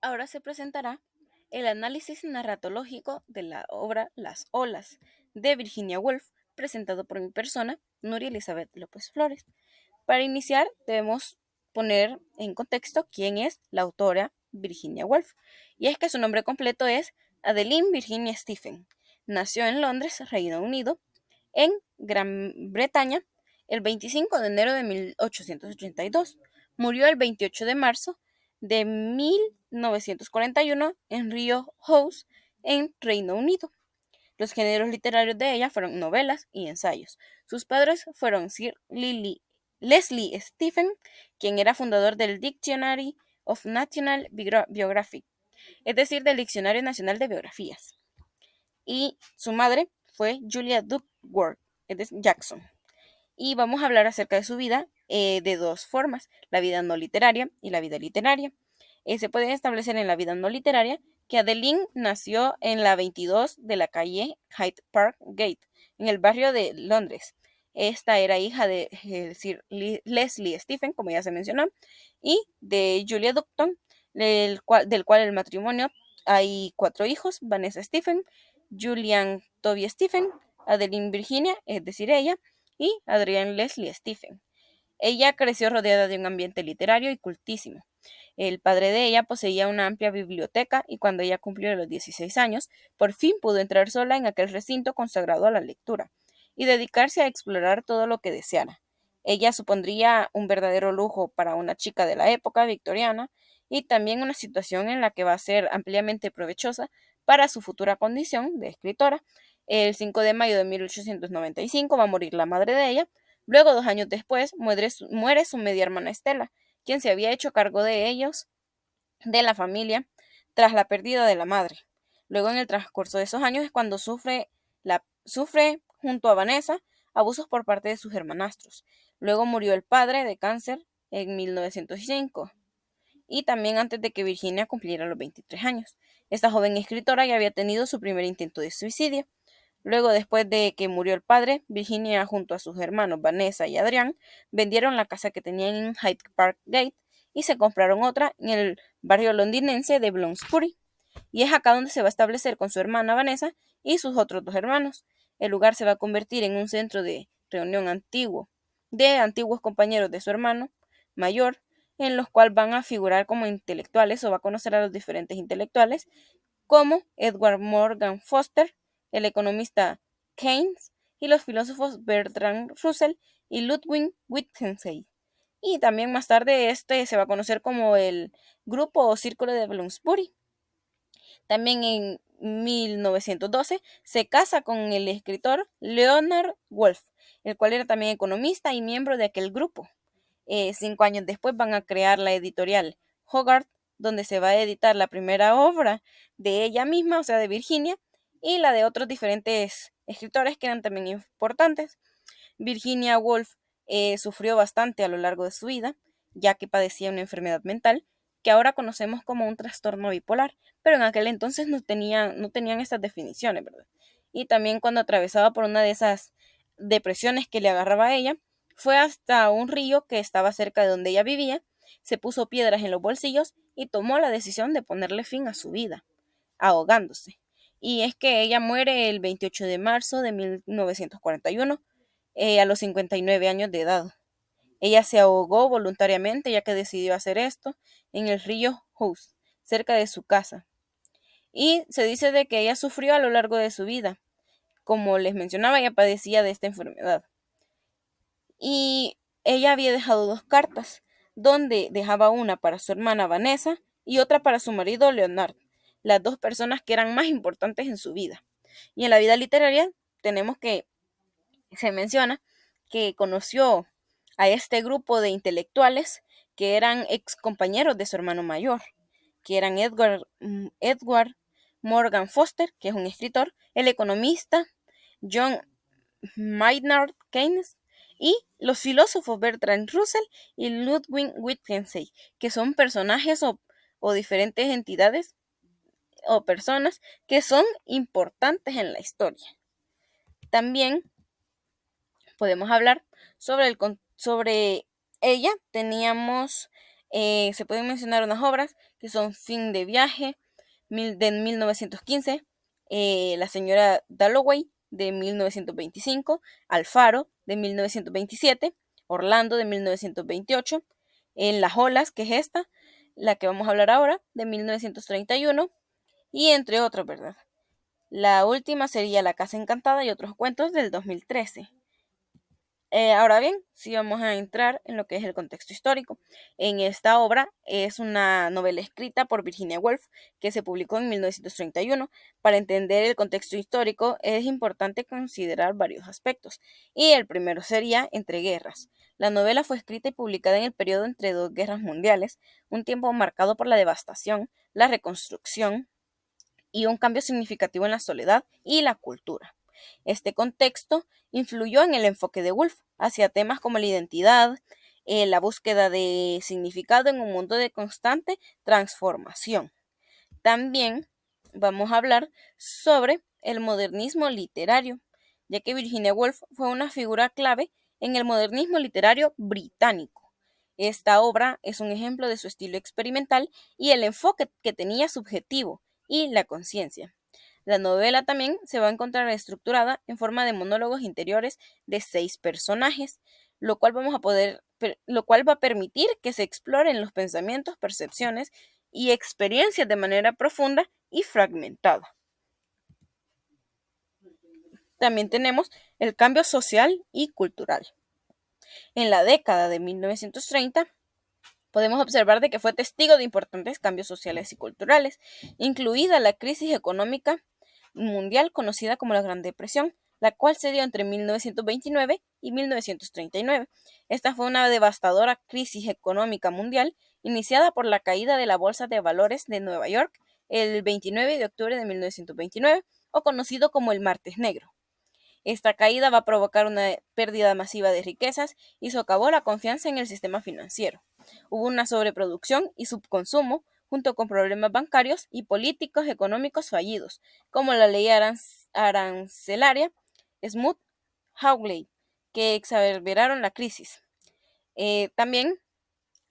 Ahora se presentará el análisis narratológico de la obra Las olas de Virginia Woolf, presentado por mi persona, Nuria Elizabeth López Flores. Para iniciar, debemos poner en contexto quién es la autora Virginia Woolf. Y es que su nombre completo es Adeline Virginia Stephen. Nació en Londres, Reino Unido, en Gran Bretaña, el 25 de enero de 1882. Murió el 28 de marzo de 1941 en Rio House, en Reino Unido. Los géneros literarios de ella fueron novelas y ensayos. Sus padres fueron Sir Leslie Stephen, quien era fundador del Dictionary of National Biography, es decir, del Diccionario Nacional de Biografías, y su madre fue Julia Duckworth, es decir, Jackson. Y vamos a hablar acerca de su vida de dos formas, la vida no literaria y la vida literaria. Se puede establecer en la vida no literaria que Adeline nació en la 22 de la calle Hyde Park Gate, en el barrio de Londres. Esta era hija de Sir Leslie Stephen, como ya se mencionó, y de Julia Duckton, del cual el matrimonio hay cuatro hijos: Vanessa Stephen, Julian Toby Stephen, Adeline Virginia, es decir, ella, y Adrienne Leslie Stephen. Ella creció rodeada de un ambiente literario y cultísimo. El padre de ella poseía una amplia biblioteca y cuando ella cumplió los 16 años, por fin pudo entrar sola en aquel recinto consagrado a la lectura y dedicarse a explorar todo lo que deseara. Ella supondría un verdadero lujo para una chica de la época victoriana y también una situación en la que va a ser ampliamente provechosa para su futura condición de escritora. El 5 de mayo de 1895 va a morir la madre de ella. Luego, 2 años después, muere su media hermana Estela, quien se había hecho cargo de ellos, de la familia, tras la pérdida de la madre. Luego, en el transcurso de esos años, es cuando sufre junto a Vanessa abusos por parte de sus hermanastros. Luego murió el padre de cáncer en 1905 y también antes de que Virginia cumpliera los 23 años. Esta joven escritora ya había tenido su primer intento de suicidio. Luego, después de que murió el padre, Virginia junto a sus hermanos Vanessa y Adrián vendieron la casa que tenían en Hyde Park Gate y se compraron otra en el barrio londinense de Bloomsbury. Y es acá donde se va a establecer con su hermana Vanessa y sus otros dos hermanos. El lugar se va a convertir en un centro de reunión antiguo de antiguos compañeros de su hermano mayor, en los cuales van a figurar como intelectuales o va a conocer a los diferentes intelectuales como Edward Morgan Foster, el economista Keynes y los filósofos Bertrand Russell y Ludwig Wittgenstein. Y también más tarde este se va a conocer como el grupo o círculo de Bloomsbury. También en 1912 se casa con el escritor Leonard Woolf, el cual era también economista y miembro de aquel grupo. 5 años después van a crear la editorial Hogarth, donde se va a editar la primera obra de ella misma, o sea, de Virginia, y la de otros diferentes escritores que eran también importantes. Virginia Woolf sufrió bastante a lo largo de su vida, ya que padecía una enfermedad mental que ahora conocemos como un trastorno bipolar, pero en aquel entonces no tenían estas definiciones, ¿verdad? Y también cuando atravesaba por una de esas depresiones que le agarraba a ella, fue hasta un río que estaba cerca de donde ella vivía, se puso piedras en los bolsillos y tomó la decisión de ponerle fin a su vida, ahogándose. Y es que ella muere el 28 de marzo de 1941 a los 59 años de edad. Ella se ahogó voluntariamente ya que decidió hacer esto en el río House, cerca de su casa. Y se dice de que ella sufrió a lo largo de su vida. Como les mencionaba, ella padecía de esta enfermedad. Y ella había dejado dos cartas, donde dejaba una para su hermana Vanessa y otra para su marido Leonard, las dos personas que eran más importantes en su vida. Y en la vida literaria tenemos que se menciona que conoció a este grupo de intelectuales que eran ex compañeros de su hermano mayor, que eran Edward Morgan Foster, que es un escritor, el economista John Maynard Keynes y los filósofos Bertrand Russell y Ludwig Wittgenstein, que son personajes o diferentes entidades o personas que son importantes en la historia. También podemos hablar sobre ella. Teníamos Se pueden mencionar unas obras que son Fin de viaje, de 1915, La señora Dalloway, de 1925, Alfaro, de 1927, Orlando, de 1928, En las olas, que es esta, la que vamos a hablar ahora, de 1931, y entre otros, ¿verdad? La última sería La casa encantada y otros cuentos, del 2013. Ahora bien, si vamos a entrar en lo que es el contexto histórico. En esta obra es una novela escrita por Virginia Woolf que se publicó en 1931. Para entender el contexto histórico es importante considerar varios aspectos, y el primero sería entre guerras. La novela fue escrita y publicada en el periodo entre dos guerras mundiales, un tiempo marcado por la devastación, la reconstrucción y un cambio significativo en la soledad y la cultura. Este contexto influyó en el enfoque de Woolf hacia temas como la identidad, la búsqueda de significado en un mundo de constante transformación. También vamos a hablar sobre el modernismo literario, ya que Virginia Woolf fue una figura clave en el modernismo literario británico. Esta obra es un ejemplo de su estilo experimental y el enfoque que tenía subjetivo y la conciencia. La novela también se va a encontrar estructurada en forma de monólogos interiores de 6 personajes, lo cual va a permitir que se exploren los pensamientos, percepciones y experiencias de manera profunda y fragmentada. También tenemos el cambio social y cultural. En la década de 1930, podemos observar de que fue testigo de importantes cambios sociales y culturales, incluida la crisis económica mundial conocida como la Gran Depresión, la cual se dio entre 1929 y 1939. Esta fue una devastadora crisis económica mundial iniciada por la caída de la Bolsa de Valores de Nueva York el 29 de octubre de 1929, o conocido como el Martes Negro. Esta caída va a provocar una pérdida masiva de riquezas y socavó la confianza en el sistema financiero. Hubo una sobreproducción y subconsumo, junto con problemas bancarios y políticos económicos fallidos, como la ley arancelaria Smoot-Hawley, que exacerbaron la crisis. También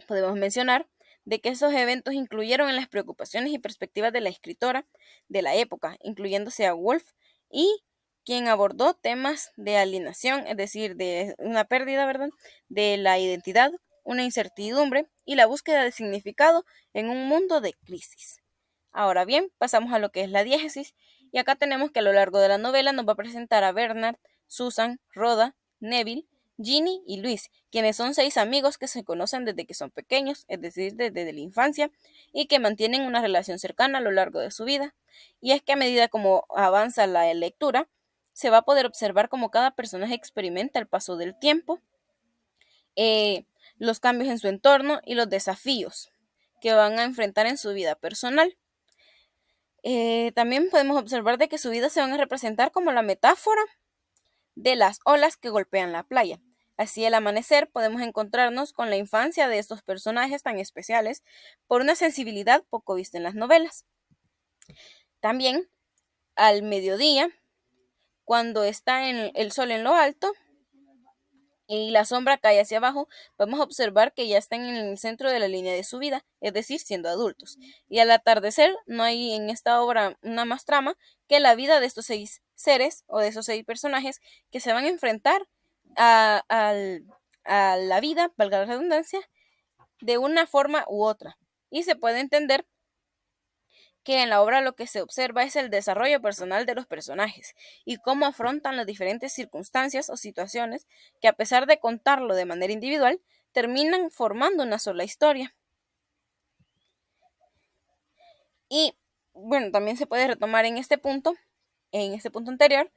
podemos mencionar de que esos eventos incluyeron en las preocupaciones y perspectivas de la escritora de la época, incluyéndose a Woolf, y quien abordó temas de alienación, es decir, de una pérdida, ¿verdad?, de la identidad, una incertidumbre y la búsqueda de significado en un mundo de crisis. Ahora bien, pasamos a lo que es la diégesis, y acá tenemos que a lo largo de la novela nos va a presentar a Bernard, Susan, Rhoda, Neville, Ginny y Luis, quienes son 6 amigos que se conocen desde que son pequeños, es decir, desde la infancia, y que mantienen una relación cercana a lo largo de su vida. Y es que a medida como avanza la lectura, se va a poder observar cómo cada personaje experimenta el paso del tiempo, los cambios en su entorno y los desafíos que van a enfrentar en su vida personal. También podemos observar de que su vida se van a representar como la metáfora de las olas que golpean la playa. Así, al amanecer podemos encontrarnos con la infancia de estos personajes tan especiales por una sensibilidad poco vista en las novelas. También, al mediodía, cuando está el sol en lo alto y la sombra cae hacia abajo, podemos observar que ya están en el centro de la línea de su vida, es decir, siendo adultos. Y al atardecer, no hay en esta obra una más trama que la vida de estos 6 seres o de esos 6 personajes que se van a enfrentar a la vida, valga la redundancia, de una forma u otra. Y se puede entender que en la obra lo que se observa es el desarrollo personal de los personajes y cómo afrontan las diferentes circunstancias o situaciones que, a pesar de contarlo de manera individual, terminan formando una sola historia. Y bueno, también se puede retomar en este punto anterior,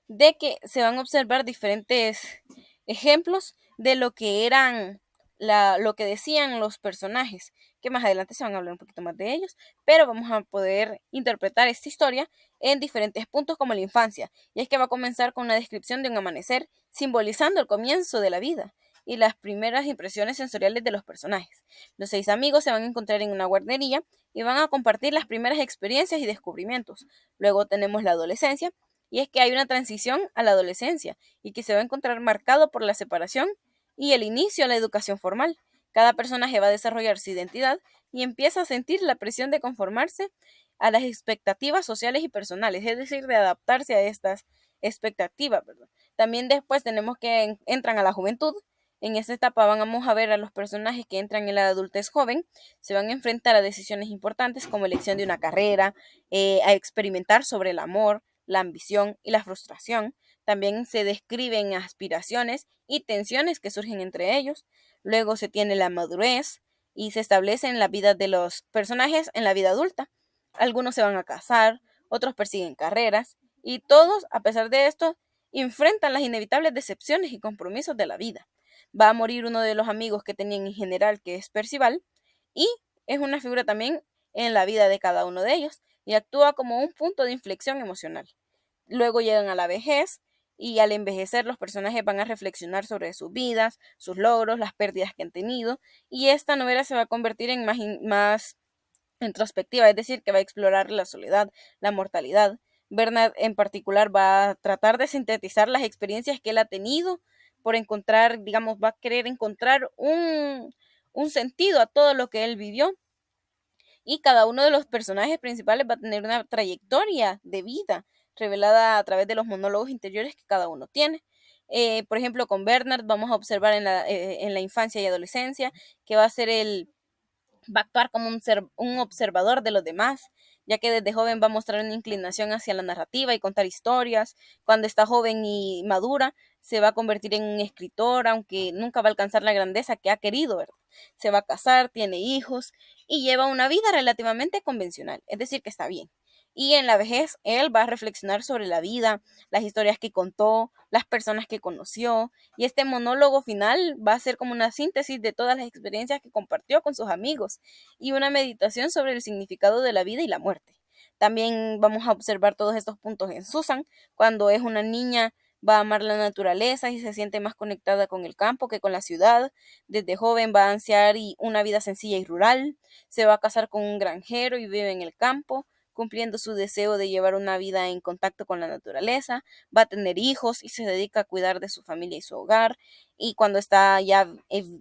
de que se van a observar diferentes ejemplos de lo que eran lo que decían los personajes, que más adelante se van a hablar un poquito más de ellos, pero vamos a poder interpretar esta historia en diferentes puntos como la infancia, y es que va a comenzar con una descripción de un amanecer simbolizando el comienzo de la vida y las primeras impresiones sensoriales de los personajes. Los 6 amigos se van a encontrar en una guardería y van a compartir las primeras experiencias y descubrimientos. Luego tenemos la adolescencia, y es que hay una transición a la adolescencia y que se va a encontrar marcado por la separación y el inicio a la educación formal. Cada personaje va a desarrollar su identidad y empieza a sentir la presión de conformarse a las expectativas sociales y personales, es decir, de adaptarse a estas expectativas, ¿verdad? También después tenemos que entran a la juventud. En esta etapa vamos a ver a los personajes que entran en la adultez joven, se van a enfrentar a decisiones importantes como elección de una carrera, a experimentar sobre el amor, la ambición y la frustración. También se describen aspiraciones y tensiones que surgen entre ellos. Luego se tiene la madurez y se establece en la vida de los personajes en la vida adulta. Algunos se van a casar, otros persiguen carreras y todos, a pesar de esto, enfrentan las inevitables decepciones y compromisos de la vida. Va a morir uno de los amigos que tenían en general, que es Percival, y es una figura también en la vida de cada uno de ellos y actúa como un punto de inflexión emocional. Luego llegan a la vejez y al envejecer los personajes van a reflexionar sobre sus vidas, sus logros, las pérdidas que han tenido y esta novela se va a convertir en más introspectiva, es decir, que va a explorar la soledad, la mortalidad. Bernard en particular va a tratar de sintetizar las experiencias que él ha tenido por encontrar, digamos, va a querer encontrar un sentido a todo lo que él vivió y cada uno de los personajes principales va a tener una trayectoria de vida revelada a través de los monólogos interiores que cada uno tiene. Por ejemplo, con Bernard vamos a observar en la infancia y adolescencia que va a actuar como un observador de los demás, ya que desde joven va a mostrar una inclinación hacia la narrativa y contar historias. Cuando está joven y madura, se va a convertir en un escritor, aunque nunca va a alcanzar la grandeza que ha querido, ¿verdad? Se va a casar, tiene hijos y lleva una vida relativamente convencional, es decir, que está bien. Y en la vejez, él va a reflexionar sobre la vida, las historias que contó, las personas que conoció, y este monólogo final va a ser como una síntesis de todas las experiencias que compartió con sus amigos y una meditación sobre el significado de la vida y la muerte. También vamos a observar todos estos puntos en Susan. Cuando es una niña va a amar la naturaleza y se siente más conectada con el campo que con la ciudad. Desde joven va a ansiar una vida sencilla y rural. Se va a casar con un granjero y vive en el campo, cumpliendo su deseo de llevar una vida en contacto con la naturaleza. Va a tener hijos y se dedica a cuidar de su familia y su hogar. Y cuando está ya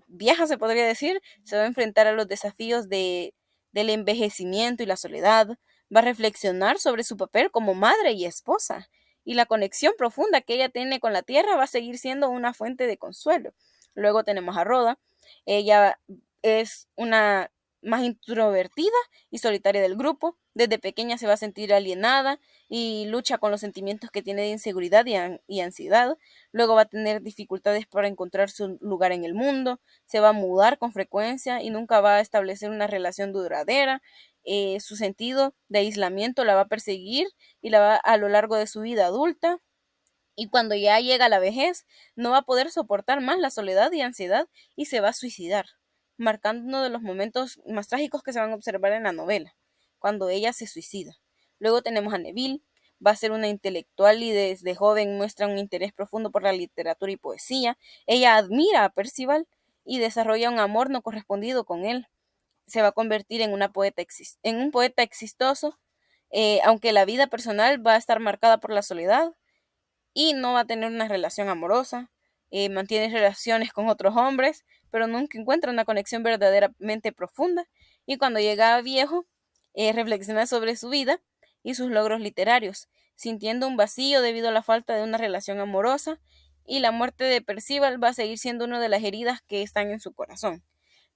vieja, se podría decir, se va a enfrentar a los desafíos del envejecimiento y la soledad. Va a reflexionar sobre su papel como madre y esposa. Y la conexión profunda que ella tiene con la tierra va a seguir siendo una fuente de consuelo. Luego tenemos a Rhoda. Ella es una más introvertida y solitaria del grupo. Desde pequeña se va a sentir alienada y lucha con los sentimientos que tiene de inseguridad y ansiedad. Luego va a tener dificultades para encontrar su lugar en el mundo. Se va a mudar con frecuencia y nunca va a establecer una relación duradera. Su sentido de aislamiento la va a perseguir y la va a lo largo de su vida adulta. Y cuando ya llega la vejez, no va a poder soportar más la soledad y ansiedad y se va a suicidar, marcando uno de los momentos más trágicos que se van a observar en la novela, cuando ella se suicida. Luego tenemos a Neville, va a ser una intelectual y desde joven muestra un interés profundo por la literatura y poesía. Ella admira a Percival y desarrolla un amor no correspondido con él. Se va a convertir en un poeta exitoso, aunque la vida personal va a estar marcada por la soledad y no va a tener una relación amorosa, mantiene relaciones con otros hombres, pero nunca encuentra una conexión verdaderamente profunda y cuando llega a viejo, reflexiona sobre su vida y sus logros literarios, sintiendo un vacío debido a la falta de una relación amorosa y la muerte de Percival va a seguir siendo una de las heridas que están en su corazón.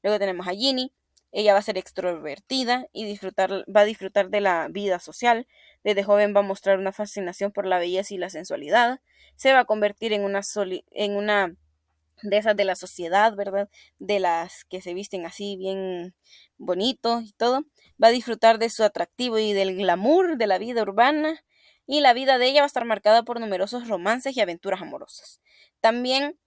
Luego tenemos a Ginny. Ella va a ser extrovertida y va a disfrutar de la vida social. Desde joven va a mostrar una fascinación por la belleza y la sensualidad. Se va a convertir en una de esas de la sociedad, ¿verdad? De las que se visten así bien bonito y todo. Va a disfrutar de su atractivo y del glamour de la vida urbana. Y la vida de ella va a estar marcada por numerosos romances y aventuras amorosas. También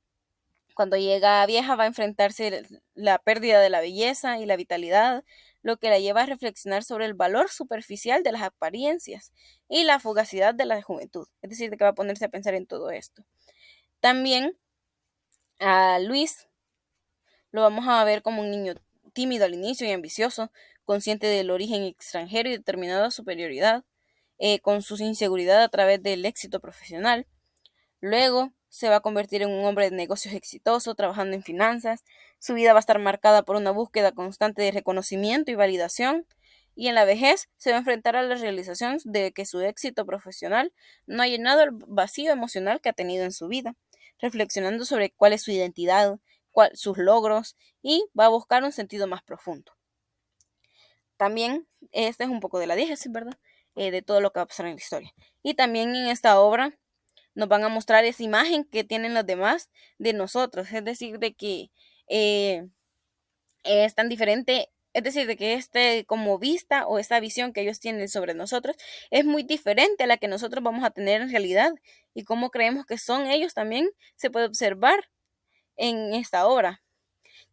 cuando llega a vieja va a enfrentarse la pérdida de la belleza y la vitalidad, lo que la lleva a reflexionar sobre el valor superficial de las apariencias y la fugacidad de la juventud. Es decir, de que va a ponerse a pensar en todo esto. También a Luis lo vamos a ver como un niño tímido al inicio y ambicioso, consciente del origen extranjero y determinado superioridad, con su inseguridad a través del éxito profesional. Luego se va a convertir en un hombre de negocios exitoso, trabajando en finanzas, Su vida va a estar marcada por una búsqueda constante de reconocimiento y validación, y en la vejez se va a enfrentar a la realización de que su éxito profesional no ha llenado el vacío emocional que ha tenido en su vida, reflexionando sobre cuál es su identidad, sus logros, y va a buscar un sentido más profundo. También, este es un poco de la diégesis, ¿verdad? De todo lo que va a pasar en la historia. Y también en esta obra nos van a mostrar esa imagen que tienen los demás de nosotros, es decir, de que eh, es tan diferente, es decir, de que como vista o esta visión que ellos tienen sobre nosotros es muy diferente a la que nosotros vamos a tener en realidad, y cómo creemos que son ellos también se puede observar en esta obra,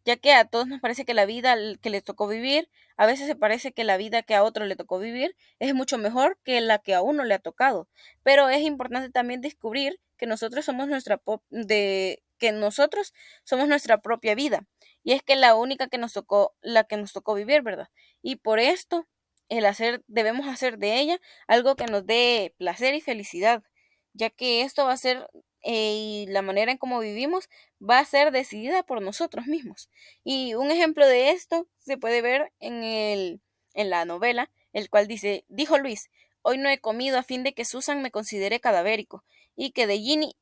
ya que a todos nos parece que la vida que les tocó vivir, a veces se parece que la vida que a otro le tocó vivir es mucho mejor que la que a uno le ha tocado. Pero es importante también descubrir que nosotros somos que nosotros somos nuestra propia vida. Y es que la que nos tocó vivir, ¿verdad? Y por esto, debemos hacer de ella algo que nos dé placer y felicidad, ya que esto va a ser, y la manera en cómo vivimos va a ser decidida por nosotros mismos. Y un ejemplo de esto se puede ver en la novela, el cual dijo Luis: hoy no he comido a fin de que Susan me considere cadavérico y que de Ginny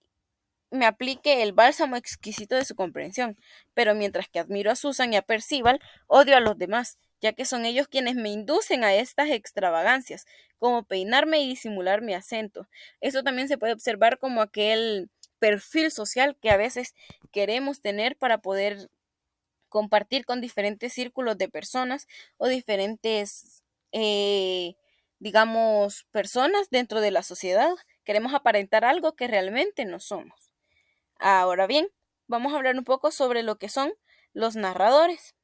me aplique el bálsamo exquisito de su comprensión. Pero mientras que admiro a Susan y a Percival, odio a los demás, ya que son ellos quienes me inducen a estas extravagancias, como peinarme y disimular mi acento. Eso también se puede observar como aquel perfil social que a veces queremos tener para poder compartir con diferentes círculos de personas o diferentes, digamos, personas dentro de la sociedad. Queremos aparentar algo que realmente no somos. Ahora bien, vamos a hablar un poco sobre lo que son los narradores.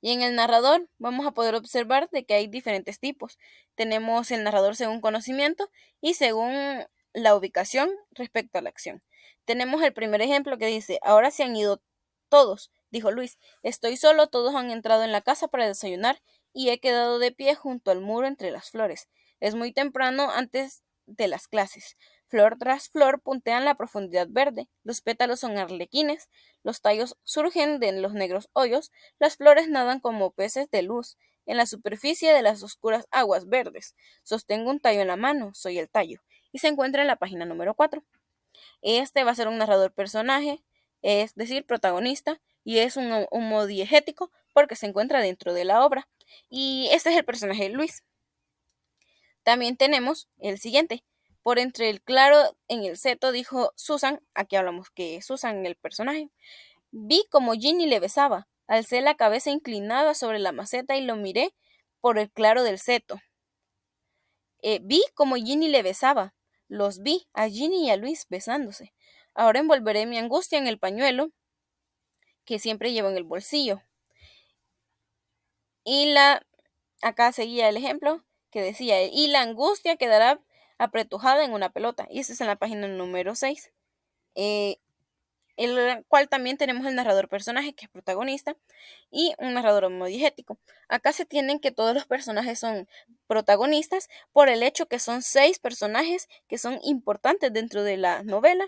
Y en el narrador vamos a poder observar de que hay diferentes tipos. Tenemos el narrador según conocimiento y según la ubicación respecto a la acción. Tenemos el primer ejemplo que dice: ahora se han ido todos, dijo Luis. Estoy solo, todos han entrado en la casa para desayunar y he quedado de pie junto al muro entre las flores. Es muy temprano antes de las clases. Flor tras flor puntean la profundidad verde, los pétalos son arlequines, los tallos surgen de los negros hoyos, las flores nadan como peces de luz en la superficie de las oscuras aguas verdes. Sostengo un tallo en la mano, soy el tallo. Y se encuentra en la página número 4. Este va a ser un narrador personaje, es decir, protagonista, y es un homodiegético porque se encuentra dentro de la obra. Y este es el personaje Luis. También tenemos el siguiente. Por entre el claro en el seto, dijo Susan, aquí hablamos que Susan, el personaje. Vi como Ginny le besaba. Alcé la cabeza inclinada sobre la maceta y lo miré por el claro del seto. Vi como Ginny le besaba. Los vi, a Ginny y a Luis besándose. Ahora envolveré mi angustia en el pañuelo que siempre llevo en el bolsillo. Y acá seguía el ejemplo que decía: y la angustia quedará apretujada en una pelota. Y este es en la página número 6. El cual también tenemos el narrador personaje, que es protagonista, y un narrador homodiegético. Acá se tienen que todos los personajes son protagonistas por el hecho que son 6 personajes que son importantes dentro de la novela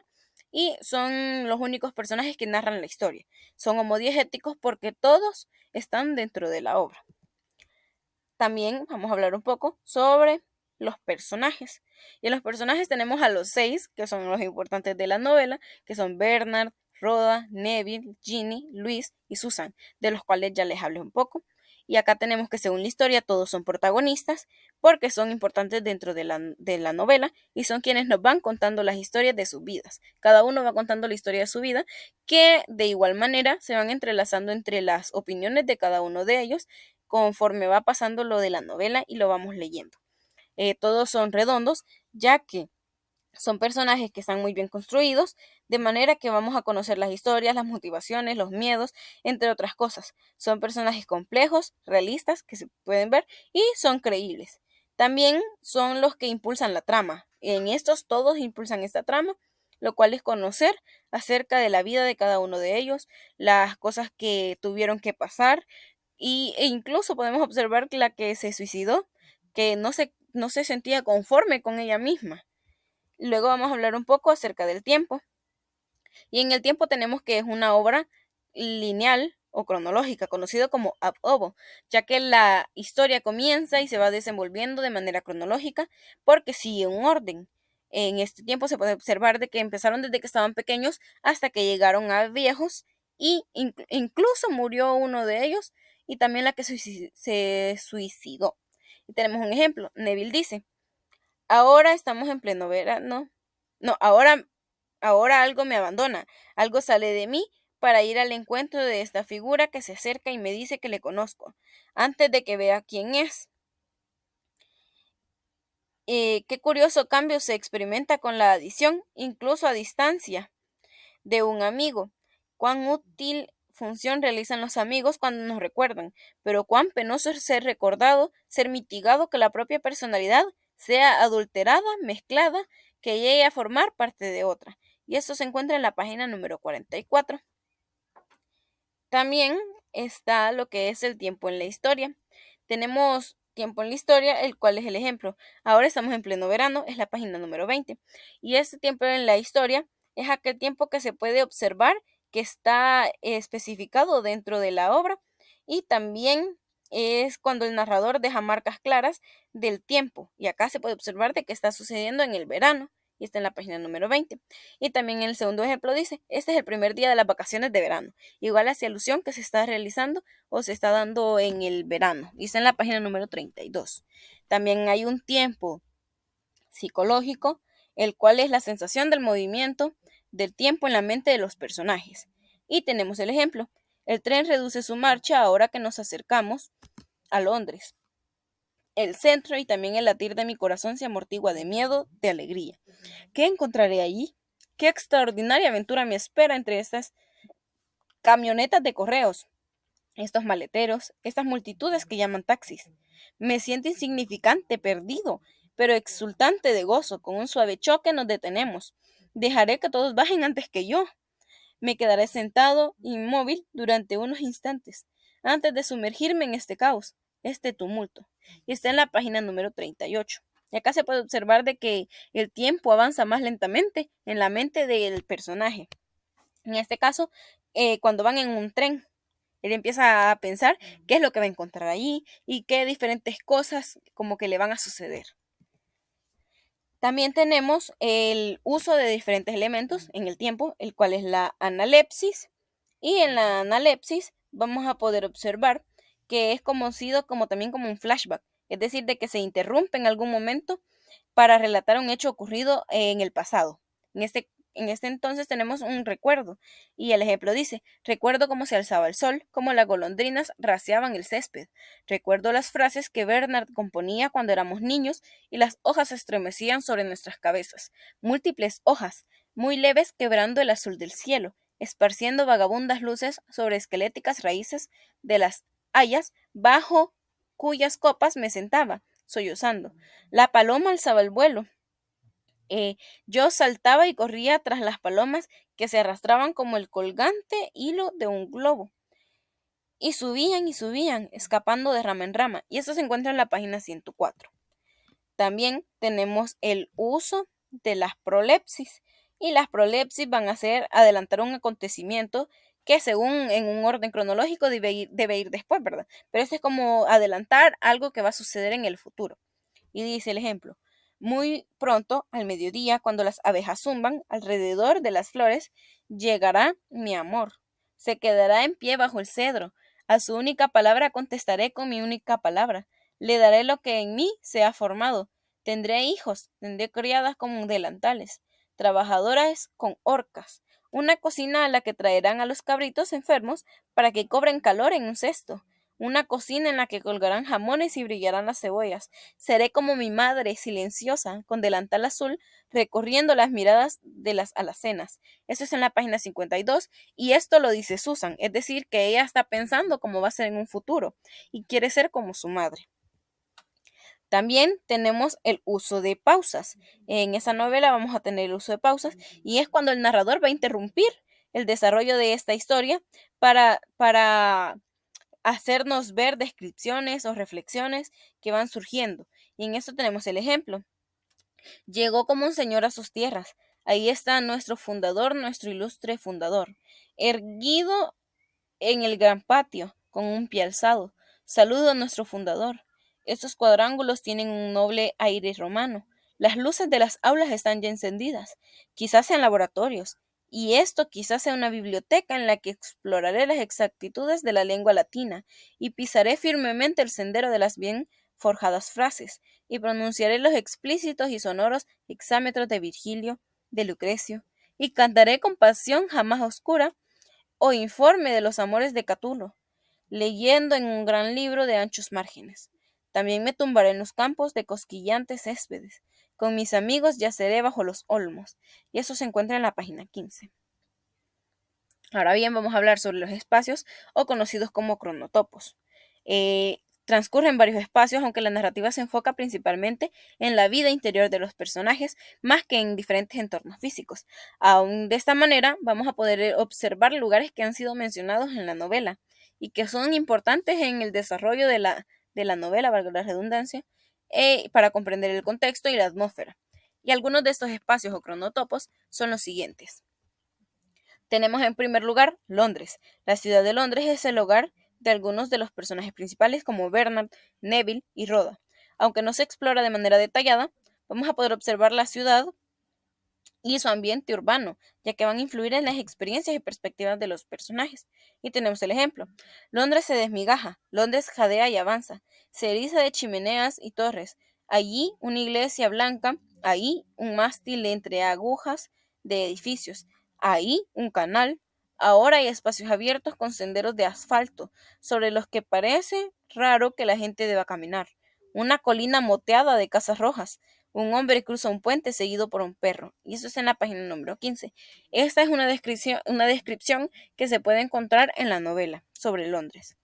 y son los únicos personajes que narran la historia. Son homodiegéticos porque todos están dentro de la obra. También vamos a hablar un poco sobre los personajes. Y en los personajes tenemos a los 6, que son los importantes de la novela, que son Bernard, Rhoda, Neville, Ginny, Luis y Susan, de los cuales ya les hablé un poco. Y acá tenemos que según la historia todos son protagonistas porque son importantes dentro de la novela y son quienes nos van contando las historias de sus vidas. Cada uno va contando la historia de su vida, que de igual manera se van entrelazando entre las opiniones de cada uno de ellos conforme va pasando lo de la novela y lo vamos leyendo. Todos son redondos, ya que son personajes que están muy bien construidos, de manera que vamos a conocer las historias, las motivaciones, los miedos, entre otras cosas. Son personajes complejos, realistas, que se pueden ver, y son creíbles. También son los que impulsan la trama. En estos todos impulsan esta trama, lo cual es conocer acerca de la vida de cada uno de ellos, las cosas que tuvieron que pasar, e incluso podemos observar que la que se suicidó, que no se sentía conforme con ella misma. Luego vamos a hablar un poco acerca del tiempo. Y en el tiempo tenemos que es una obra lineal o cronológica, conocido como ab ovo, ya que la historia comienza y se va desenvolviendo de manera cronológica porque sigue un orden. En este tiempo se puede observar de que empezaron desde que estaban pequeños hasta que llegaron a viejos y incluso murió uno de ellos y también la que se suicidó. Y tenemos un ejemplo. Neville dice, ahora estamos en pleno verano. No, ahora algo me abandona, algo sale de mí para ir al encuentro de esta figura que se acerca y me dice que le conozco, antes de que vea quién es. Qué curioso cambio se experimenta con la adición, incluso a distancia, de un amigo. Cuán útil función realizan los amigos cuando nos recuerdan, pero cuán penoso es ser recordado, ser mitigado, que la propia personalidad sea adulterada, mezclada, que llegue a formar parte de otra. Y esto se encuentra en la página número 44. También está lo que es el tiempo en la historia. Tenemos tiempo en la historia, el cual es el ejemplo. Ahora estamos en pleno verano, es la página número 20. Y este tiempo en la historia es aquel tiempo que se puede observar que está especificado dentro de la obra y también es cuando el narrador deja marcas claras del tiempo. Y acá se puede observar de que está sucediendo en el verano y está en la página número 20. Y también en el segundo ejemplo dice, este es el primer día de las vacaciones de verano. Igual hace alusión que se está realizando o se está dando en el verano. Y está en la página número 32. También hay un tiempo psicológico, el cual es la sensación del movimiento del tiempo en la mente de los personajes. Y tenemos el ejemplo. El tren reduce su marcha ahora que nos acercamos a Londres. El centro y también el latir de mi corazón se amortigua de miedo, de alegría. ¿Qué encontraré allí? ¿Qué extraordinaria aventura me espera entre estas camionetas de correos, estos maleteros, estas multitudes que llaman taxis? Me siento insignificante, perdido, pero exultante de gozo. Con un suave choque nos detenemos. Dejaré que todos bajen antes que yo. Me quedaré sentado, inmóvil, durante unos instantes, antes de sumergirme en este caos, este tumulto. Y está en la página número 38. Y acá se puede observar de que el tiempo avanza más lentamente en la mente del personaje. En este caso, cuando van en un tren, él empieza a pensar qué es lo que va a encontrar ahí y qué diferentes cosas como que le van a suceder. También tenemos el uso de diferentes elementos en el tiempo, el cual es la analepsis. Y en la analepsis vamos a poder observar que es conocido como también como un flashback, es decir, de que se interrumpe en algún momento para relatar un hecho ocurrido en el pasado. En este entonces tenemos un recuerdo y el ejemplo dice, recuerdo cómo se alzaba el sol, cómo las golondrinas rociaban el césped. Recuerdo las frases que Bernard componía cuando éramos niños y las hojas se estremecían sobre nuestras cabezas. Múltiples hojas, muy leves quebrando el azul del cielo, esparciendo vagabundas luces sobre esqueléticas raíces de las hayas bajo cuyas copas me sentaba, sollozando. La paloma alzaba el vuelo. Yo saltaba y corría tras las palomas que se arrastraban como el colgante hilo de un globo. Y subían, escapando de rama en rama. Y eso se encuentra en la página 104. También tenemos el uso de las prolepsis. Y las prolepsis van a ser adelantar un acontecimiento que según en un orden cronológico debe ir después, ¿verdad? Pero este es como adelantar algo que va a suceder en el futuro. Y dice el ejemplo, muy pronto, al mediodía, cuando las abejas zumban alrededor de las flores, llegará mi amor. Se quedará en pie bajo el cedro. A su única palabra contestaré con mi única palabra. Le daré lo que en mí se ha formado. Tendré hijos, tendré criadas con delantales, trabajadoras con horcas, una cocina a la que traerán a los cabritos enfermos para que cobren calor en un cesto, una cocina en la que colgarán jamones y brillarán las cebollas. Seré como mi madre, silenciosa, con delantal azul, recorriendo las miradas de las alacenas. Eso es en la página 52 y esto lo dice Susan, es decir, que ella está pensando cómo va a ser en un futuro y quiere ser como su madre. También tenemos el uso de pausas. En esa novela vamos a tener el uso de pausas y es cuando el narrador va a interrumpir el desarrollo de esta historia para hacernos ver descripciones o reflexiones que van surgiendo. Y en esto tenemos el ejemplo. Llegó como un señor a sus tierras. Ahí está nuestro fundador, nuestro ilustre fundador. Erguido en el gran patio, con un pie alzado. Saludo a nuestro fundador. Estos cuadrángulos tienen un noble aire romano. Las luces de las aulas están ya encendidas. Quizás sean laboratorios. Y esto quizás sea una biblioteca en la que exploraré las exactitudes de la lengua latina y pisaré firmemente el sendero de las bien forjadas frases y pronunciaré los explícitos y sonoros hexámetros de Virgilio, de Lucrecio, y cantaré con pasión jamás oscura o informe de los amores de Catulo, leyendo en un gran libro de anchos márgenes. También me tumbaré en los campos de cosquillantes céspedes. Con mis amigos yaceré bajo los olmos. Y eso se encuentra en la página 15. Ahora bien, vamos a hablar sobre los espacios o conocidos como cronotopos. Transcurren varios espacios, aunque la narrativa se enfoca principalmente en la vida interior de los personajes, más que en diferentes entornos físicos. Aún de esta manera, vamos a poder observar lugares que han sido mencionados en la novela y que son importantes en el desarrollo de la novela, valga la redundancia, para comprender el contexto y la atmósfera. Y algunos de estos espacios o cronotopos son los siguientes. Tenemos en primer lugar Londres. La ciudad de Londres es el hogar de algunos de los personajes principales como Bernard, Neville y Rhoda. Aunque no se explora de manera detallada, vamos a poder observar la ciudad y su ambiente urbano, ya que van a influir en las experiencias y perspectivas de los personajes. Y tenemos el ejemplo. Londres se desmigaja, Londres jadea y avanza, se eriza de chimeneas y torres. Allí una iglesia blanca, ahí un mástil entre agujas de edificios, ahí un canal. Ahora hay espacios abiertos con senderos de asfalto, sobre los que parece raro que la gente deba caminar. Una colina moteada de casas rojas, un hombre cruza un puente seguido por un perro, y eso es en la página número 15. Esta es una descripción que se puede encontrar en la novela sobre Londres.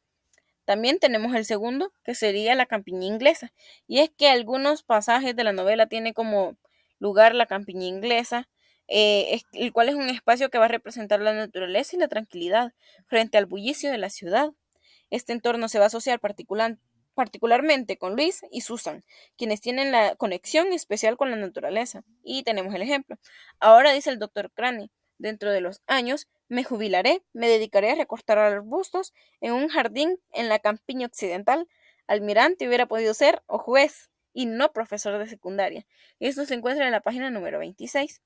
También tenemos el segundo, que sería la campiña inglesa, y es que algunos pasajes de la novela tienen como lugar la campiña inglesa, el cual es un espacio que va a representar la naturaleza y la tranquilidad frente al bullicio de la ciudad. Este entorno se va a asociar particularmente con Luis y Susan, quienes tienen la conexión especial con la naturaleza. Y tenemos el ejemplo. Ahora dice el doctor Crane, dentro de los años me jubilaré, me dedicaré a recortar arbustos en un jardín en la campiña occidental. Almirante hubiera podido ser o juez y no profesor de secundaria. Esto se encuentra en la página número 26.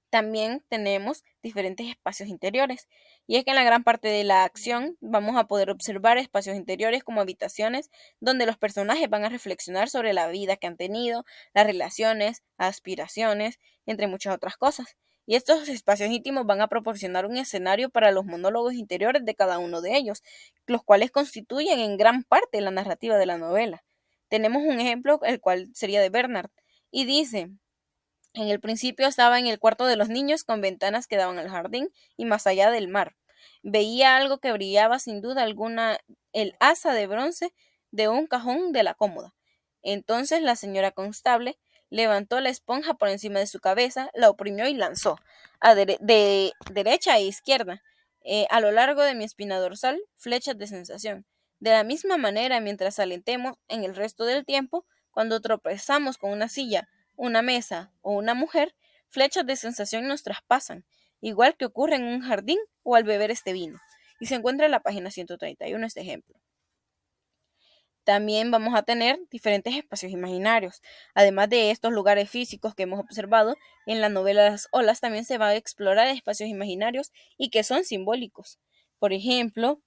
También tenemos diferentes espacios interiores. Y es que en la gran parte de la acción vamos a poder observar espacios interiores como habitaciones donde los personajes van a reflexionar sobre la vida que han tenido, las relaciones, aspiraciones, entre muchas otras cosas. Y estos espacios íntimos van a proporcionar un escenario para los monólogos interiores de cada uno de ellos, los cuales constituyen en gran parte la narrativa de la novela. Tenemos un ejemplo, el cual sería de Bernard, y dice: en el principio estaba en el cuarto de los niños con ventanas que daban al jardín y más allá del mar. Veía algo que brillaba sin duda alguna, el asa de bronce de un cajón de la cómoda. Entonces la señora constable levantó la esponja por encima de su cabeza, la oprimió y lanzó de derecha a izquierda, a lo largo de mi espina dorsal, flechas de sensación. De la misma manera, mientras alentemos en el resto del tiempo, cuando tropezamos con una silla, una mesa o una mujer, flechas de sensación nos traspasan, igual que ocurre en un jardín o al beber este vino. Y se encuentra en la página 131 este ejemplo. También vamos a tener diferentes espacios imaginarios. Además de estos lugares físicos que hemos observado, en la novela Las olas también se va a explorar espacios imaginarios y que son simbólicos. Por ejemplo,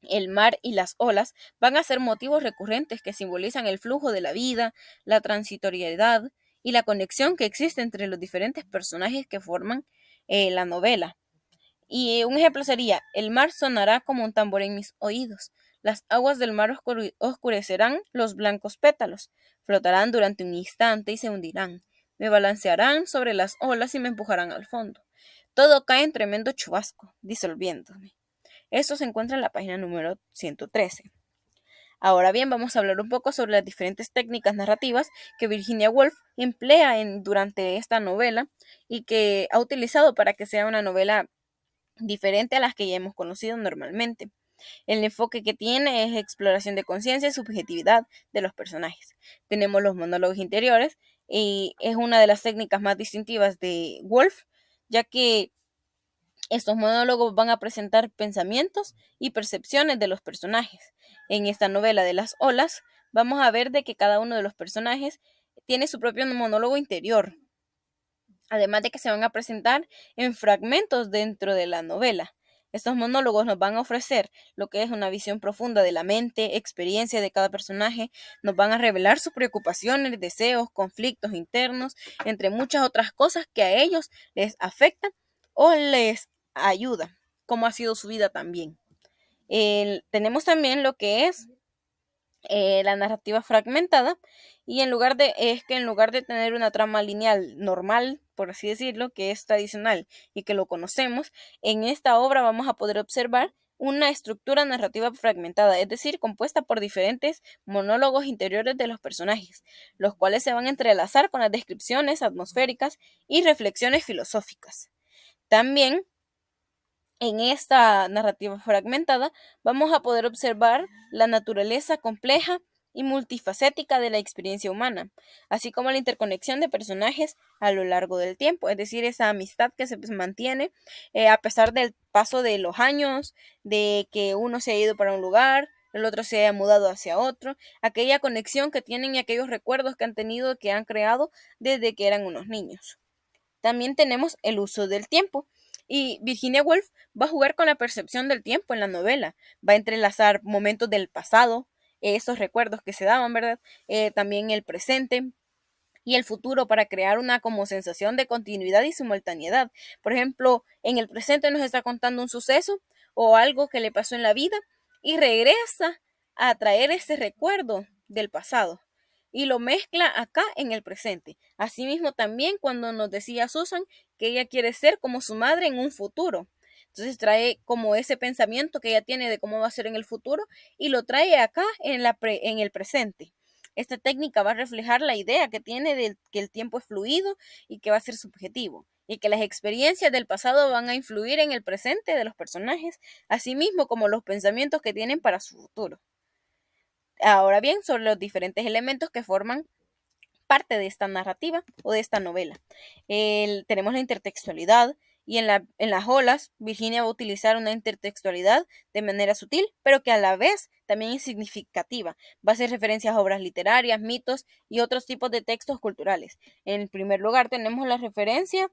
el mar y las olas van a ser motivos recurrentes que simbolizan el flujo de la vida, la transitoriedad y la conexión que existe entre los diferentes personajes que forman la novela. Y un ejemplo sería: el mar sonará como un tambor en mis oídos, las aguas del mar oscurecerán los blancos pétalos, flotarán durante un instante y se hundirán, me balancearán sobre las olas y me empujarán al fondo. Todo cae en tremendo chubasco, disolviéndome. Esto se encuentra en la página número 113. Ahora bien, vamos a hablar un poco sobre las diferentes técnicas narrativas que Virginia Woolf emplea durante esta novela y que ha utilizado para que sea una novela diferente a las que ya hemos conocido normalmente. El enfoque que tiene es exploración de conciencia y subjetividad de los personajes. Tenemos los monólogos interiores y es una de las técnicas más distintivas de Woolf, ya que Estos monólogos van a presentar pensamientos y percepciones de los personajes. En esta novela de las olas, vamos a ver de que cada uno de los personajes tiene su propio monólogo interior, además de que se van a presentar en fragmentos dentro de la novela. Estos monólogos nos van a ofrecer lo que es una visión profunda de la mente, experiencia de cada personaje, nos van a revelar sus preocupaciones, deseos, conflictos internos, entre muchas otras cosas que a ellos les afectan o les ayudan, como ha sido su vida también. Tenemos también lo que es la narrativa fragmentada y en lugar de tener una trama lineal normal, por así decirlo, que es tradicional y que lo conocemos, en esta obra vamos a poder observar una estructura narrativa fragmentada, es decir, compuesta por diferentes monólogos interiores de los personajes, los cuales se van a entrelazar con las descripciones atmosféricas y reflexiones filosóficas. También en esta narrativa fragmentada vamos a poder observar la naturaleza compleja y multifacética de la experiencia humana, así como la interconexión de personajes a lo largo del tiempo, es decir, esa amistad que se mantiene a pesar del paso de los años, de que uno se ha ido para un lugar, el otro se haya mudado hacia otro, aquella conexión que tienen y aquellos recuerdos que han tenido, que han creado desde que eran unos niños. También tenemos el uso del tiempo. Y Virginia Woolf va a jugar con la percepción del tiempo en la novela. Va a entrelazar momentos del pasado, esos recuerdos que se daban, ¿verdad? También el presente y el futuro para crear una como sensación de continuidad y simultaneidad. Por ejemplo, en el presente nos está contando un suceso o algo que le pasó en la vida y regresa a traer ese recuerdo del pasado y lo mezcla acá en el presente. Asimismo también cuando nos decía Susan que ella quiere ser como su madre en un futuro. Entonces trae como ese pensamiento que ella tiene de cómo va a ser en el futuro y lo trae acá en el presente. Esta técnica va a reflejar la idea que tiene de que el tiempo es fluido y que va a ser subjetivo, y que las experiencias del pasado van a influir en el presente de los personajes, así mismo como los pensamientos que tienen para su futuro. Ahora bien, sobre los diferentes elementos que forman parte de esta narrativa o de esta novela. Tenemos la intertextualidad y en las olas Virginia va a utilizar una intertextualidad de manera sutil, pero que a la vez también es significativa. Va a hacer referencias a obras literarias, mitos y otros tipos de textos culturales. En primer lugar tenemos la referencia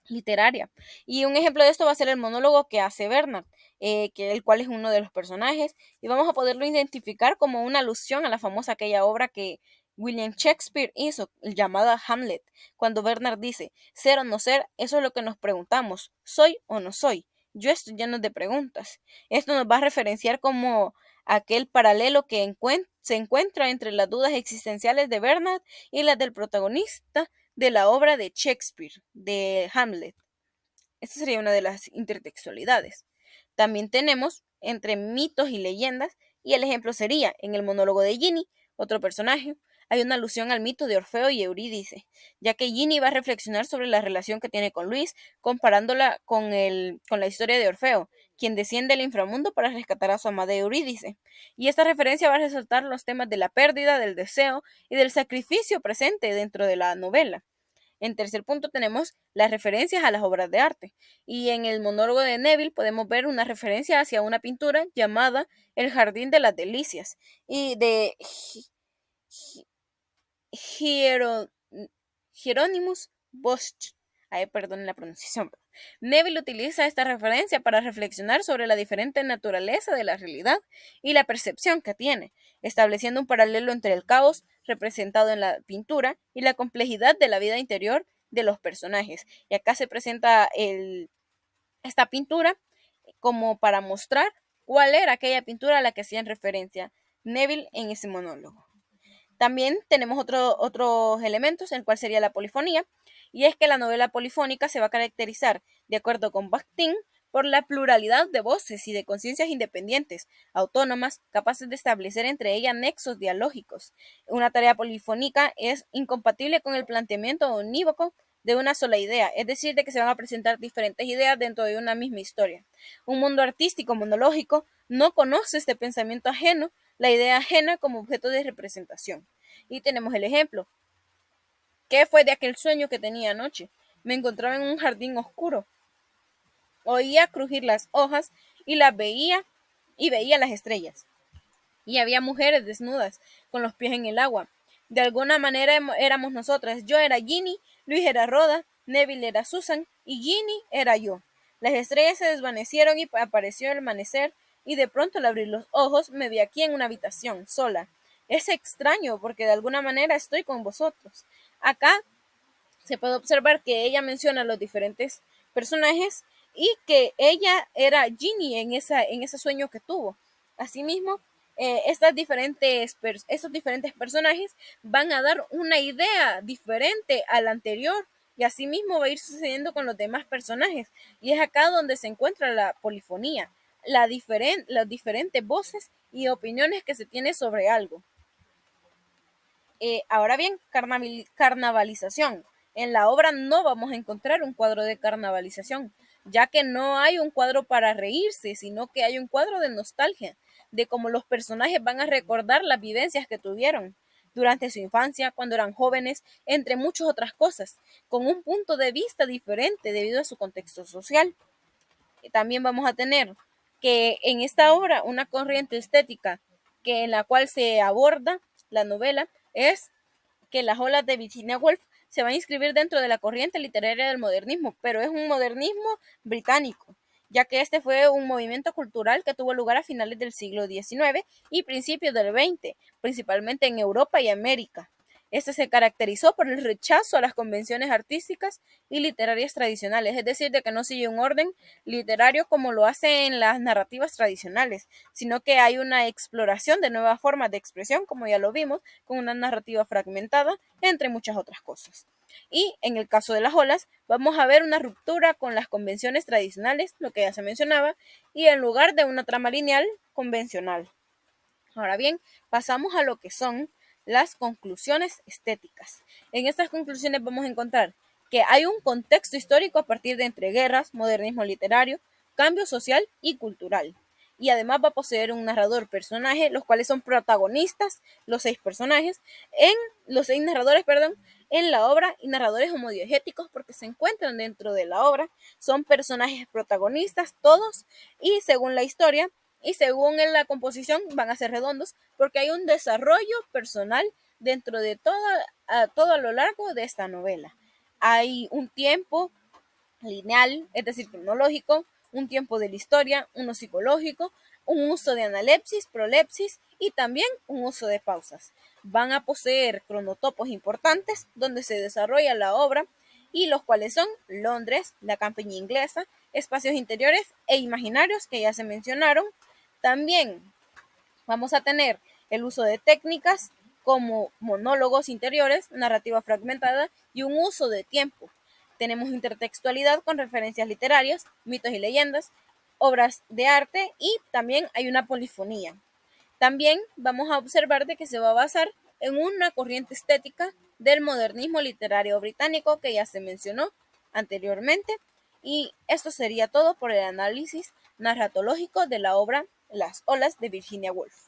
literaria. Y un ejemplo de esto va a ser el monólogo que hace Bernard, el cual es uno de los personajes, y vamos a poderlo identificar como una alusión a la famosa aquella obra que William Shakespeare hizo, llamada Hamlet, cuando Bernard dice, ser o no ser, eso es lo que nos preguntamos, soy o no soy. Yo estoy lleno de preguntas. Esto nos va a referenciar como aquel paralelo que se encuentra entre las dudas existenciales de Bernard y las del protagonista de la obra de Shakespeare, de Hamlet. Esta sería una de las intertextualidades. También tenemos entre mitos y leyendas, y el ejemplo sería en el monólogo de Ginny, otro personaje, hay una alusión al mito de Orfeo y Eurídice, ya que Ginny va a reflexionar sobre la relación que tiene con Luis, comparándola con la historia de Orfeo, quien desciende al inframundo para rescatar a su amada Eurídice. Y esta referencia va a resaltar los temas de la pérdida, del deseo y del sacrificio presente dentro de la novela. En tercer punto tenemos las referencias a las obras de arte. Y en el monólogo de Neville podemos ver una referencia hacia una pintura llamada El Jardín de las Delicias y de Hieronymus Bosch. Ay, perdón la pronunciación. Neville utiliza esta referencia para reflexionar sobre la diferente naturaleza de la realidad y la percepción que tiene, estableciendo un paralelo entre el caos representado en la pintura y la complejidad de la vida interior de los personajes. Y acá se presenta esta pintura como para mostrar cuál era aquella pintura a la que hacían referencia Neville en ese monólogo. También tenemos otros elementos, el cual sería la polifonía, y es que la novela polifónica se va a caracterizar, de acuerdo con Bakhtin, por la pluralidad de voces y de conciencias independientes, autónomas, capaces de establecer entre ellas nexos dialógicos. Una tarea polifónica es incompatible con el planteamiento unívoco de una sola idea, es decir, de que se van a presentar diferentes ideas dentro de una misma historia. Un mundo artístico monológico no conoce este pensamiento ajeno, la idea ajena como objeto de representación. Y tenemos el ejemplo. ¿Qué fue de aquel sueño que tenía anoche? Me encontraba en un jardín oscuro. oía crujir las hojas y veía las estrellas. Y había mujeres desnudas, con los pies en el agua. De alguna manera éramos nosotras. Yo era Ginny, Luis era Rhoda, Neville era Susan y Ginny era yo. Las estrellas se desvanecieron y apareció el amanecer, y de pronto al abrir los ojos me vi aquí en una habitación, sola. Es extraño porque de alguna manera estoy con vosotros. Acá se puede observar que ella menciona los diferentes personajes y que ella era Ginny en ese sueño que tuvo. Asimismo, estos diferentes personajes van a dar una idea diferente al anterior, y asimismo va a ir sucediendo con los demás personajes. Y es acá donde se encuentra la polifonía, las diferentes voces y opiniones que se tiene sobre algo. Ahora bien, carnavalización. En la obra no vamos a encontrar un cuadro de carnavalización, ya que no hay un cuadro para reírse, sino que hay un cuadro de nostalgia, de cómo los personajes van a recordar las vivencias que tuvieron durante su infancia, cuando eran jóvenes, entre muchas otras cosas, con un punto de vista diferente debido a su contexto social. También vamos a tener que en esta obra una corriente estética que en la cual se aborda la novela es que las olas de Virginia Woolf se van a inscribir dentro de la corriente literaria del modernismo, pero es un modernismo británico, ya que este fue un movimiento cultural que tuvo lugar a finales del siglo XIX y principios del XX, principalmente en Europa y América. Este se caracterizó por el rechazo a las convenciones artísticas y literarias tradicionales, es decir, de que no sigue un orden literario como lo hacen las narrativas tradicionales, sino que hay una exploración de nuevas formas de expresión, como ya lo vimos, con una narrativa fragmentada, entre muchas otras cosas. Y en el caso de las olas, vamos a ver una ruptura con las convenciones tradicionales, lo que ya se mencionaba, y en lugar de una trama lineal convencional. Ahora bien, pasamos a lo que son las conclusiones estéticas. En estas conclusiones vamos a encontrar que hay un contexto histórico a partir de entreguerras, modernismo literario, cambio social y cultural. Y además va a poseer un narrador personaje, los cuales son protagonistas, los seis personajes, los seis narradores, perdón, en la obra, y narradores homodiegéticos porque se encuentran dentro de la obra, son personajes protagonistas todos, y según la historia, y según en la composición van a ser redondos porque hay un desarrollo personal dentro de todo a lo largo de esta novela. Hay un tiempo lineal, es decir, cronológico, un tiempo de la historia, uno psicológico, un uso de analepsis, prolepsis y también un uso de pausas. Van a poseer cronotopos importantes donde se desarrolla la obra, y los cuales son Londres, la campiña inglesa, espacios interiores e imaginarios que ya se mencionaron. También vamos a tener el uso de técnicas como monólogos interiores, narrativa fragmentada y un uso de tiempo. Tenemos intertextualidad con referencias literarias, mitos y leyendas, obras de arte, y también hay una polifonía. También vamos a observar de que se va a basar en una corriente estética del modernismo literario británico que ya se mencionó anteriormente. Y esto sería todo por el análisis narratológico de la obra Las olas de Virginia Woolf.